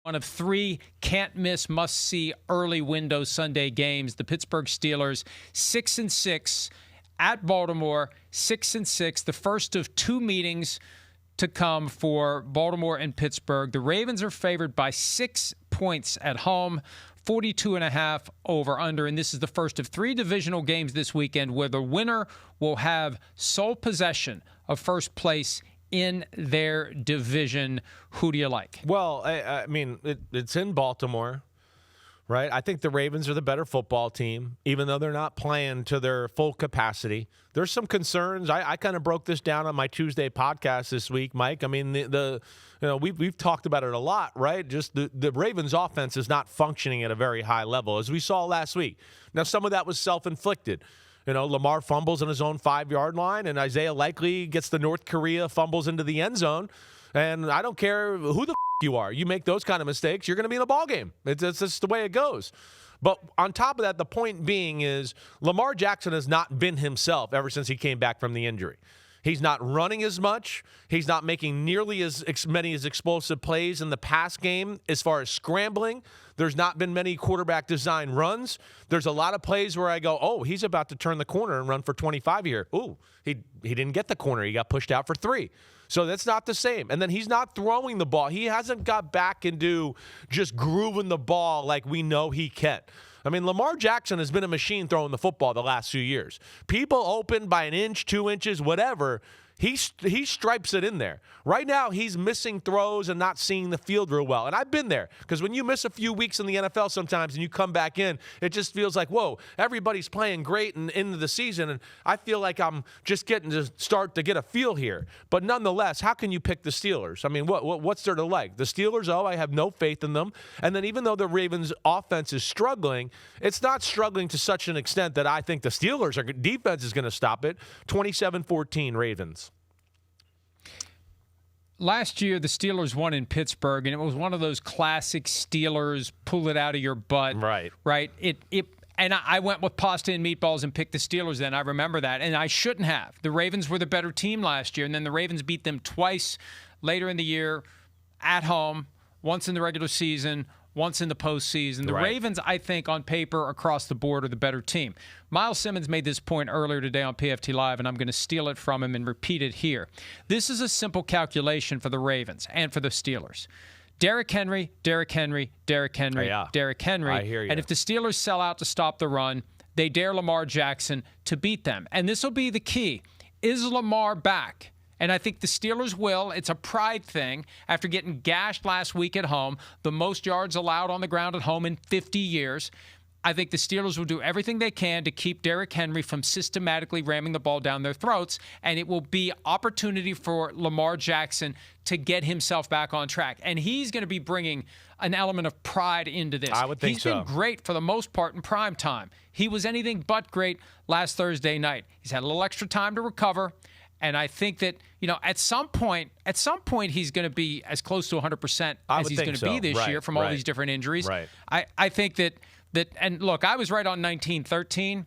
One of three can't-miss, must-see early window Sunday games. The Pittsburgh Steelers, 6-6 at Baltimore, 6-6. The first of two meetings to come for Baltimore and Pittsburgh. The Ravens are favored by 6 points at home, 42.5 over/under. And this is the first of three divisional games this weekend where the winner will have sole possession of first place in their division. Who do you like? Well, I mean, it's in Baltimore, right? I think the Ravens are the better football team, even though they're not playing to their full capacity. There's some concerns. I kind of broke this down on my Tuesday podcast this week, Mike. I mean, we've talked about it a lot, right? Just the Ravens' offense is not functioning at a very high level, as we saw last week. Now, some of that was self-inflicted. Lamar fumbles in his own 5-yard line, and Isaiah Likely gets the North Korea fumbles into the end zone. And I don't care who the you are. You make those kind of mistakes, you're going to be in a ball game. It's just the way it goes. But on top of that, the point being is Lamar Jackson has not been himself ever since he came back from the injury. He's not running as much. He's not making nearly as many as explosive plays in the pass game as far as scrambling. There's not been many quarterback design runs. There's a lot of plays where I go, oh, he's about to turn the corner and run for 25 here. Ooh, he didn't get the corner. He got pushed out for 3. So that's not the same. And then he's not throwing the ball. He hasn't got back into just grooving the ball like we know he can. I mean, Lamar Jackson has been a machine throwing the football the last few years. People open by an inch, 2 inches, whatever. He stripes it in there. Right now, he's missing throws and not seeing the field real well. And I've been there because when you miss a few weeks in the NFL sometimes and you come back in, it just feels like, whoa, everybody's playing great and into the season. And I feel like I'm just getting to start to get a feel here. But nonetheless, how can you pick the Steelers? I mean, what's there to like? The Steelers, I have no faith in them. And then even though the Ravens' offense is struggling, it's not struggling to such an extent that I think the Steelers' defense is going to stop it. 27-14 Ravens. Last year, the Steelers won in Pittsburgh, and it was one of those classic Steelers pull it out of your butt. Right. Right. And I went with pasta and meatballs and picked the Steelers then. I remember that. And I shouldn't have. The Ravens were the better team last year, and then the Ravens beat them twice later in the year at home, once in the regular season, once in the postseason. The Ravens, I think, on paper, across the board, are the better team. Miles Simmons made this point earlier today on PFT Live, and I'm going to steal it from him and repeat it here. This is a simple calculation for the Ravens and for the Steelers. Derrick Henry, Derrick Henry, Derrick Henry, Derrick Henry. I hear you. And if the Steelers sell out to stop the run, they dare Lamar Jackson to beat them. And this will be the key. Is Lamar back? And I think the Steelers will. It's a pride thing. After getting gashed last week at home, the most yards allowed on the ground at home in 50 years, I think the Steelers will do everything they can to keep Derrick Henry from systematically ramming the ball down their throats, and it will be opportunity for Lamar Jackson to get himself back on track. And he's going to be bringing an element of pride into this. I would think so. He's been great for the most part in prime time. He was anything but great last Thursday night. He's had a little extra time to recover. And I think that, at some point he's going to be as close to 100% as he's going to be this year from all these different injuries. Right. I think that, and look, I was right on 19-13.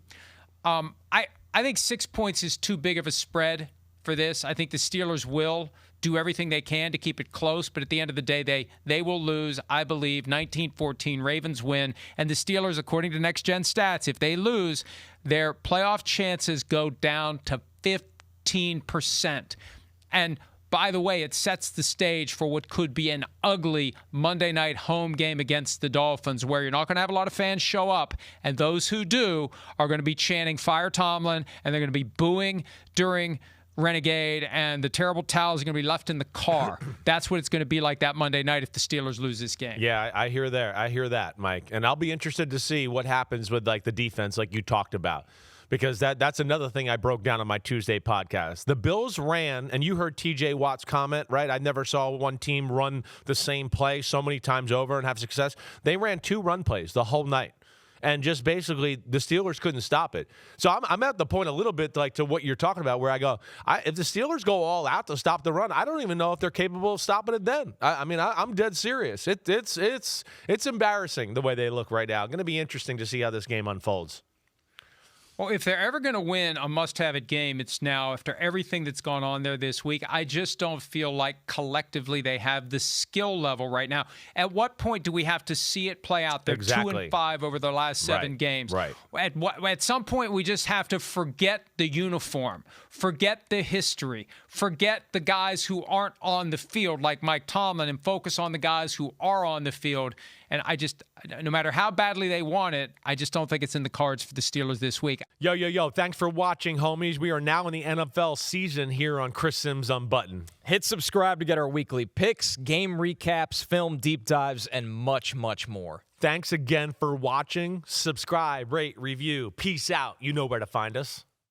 I think 6 points is too big of a spread for this. I think the Steelers will do everything they can to keep it close, but at the end of the day, they will lose, I believe. 19-14, Ravens win. And the Steelers, according to Next Gen Stats, if they lose, their playoff chances go down to 15%. And by the way, it sets the stage for what could be an ugly Monday night home game against the Dolphins, where you're not going to have a lot of fans show up, and those who do are going to be chanting Fire Tomlin, and they're going to be booing during Renegade, and the terrible towels are going to be left in the car. That's what it's going to be like that Monday night if the Steelers lose this game. Yeah, I hear that, Mike. And I'll be interested to see what happens with the defense like you talked about. Because that's another thing I broke down on my Tuesday podcast. The Bills ran, and you heard TJ Watt's comment, right? I never saw one team run the same play so many times over and have success. They ran 2 run plays the whole night. And just basically, the Steelers couldn't stop it. So I'm at the point a little bit to what you're talking about, where I go, if the Steelers go all out to stop the run, I don't even know if they're capable of stopping it then. I'm dead serious. It's embarrassing the way they look right now. Going to be interesting to see how this game unfolds. Well, if they're ever going to win a must-have-it game, it's now after everything that's gone on there this week. I just don't feel like collectively they have the skill level right now. At what point do we have to see it play out? They're 2-5 over the last 7 games. Right. At some point, we just have to forget the uniform, forget the history, forget the guys who aren't on the field like Mike Tomlin, and focus on the guys who are on the field. And no matter how badly they want it, I just don't think it's in the cards for the Steelers this week. Yo. Thanks for watching, homies. We are now in the NFL season here on Chris Simms Unbuttoned. Hit subscribe to get our weekly picks, game recaps, film deep dives, and much, much more. Thanks again for watching. Subscribe, rate, review. Peace out. You know where to find us.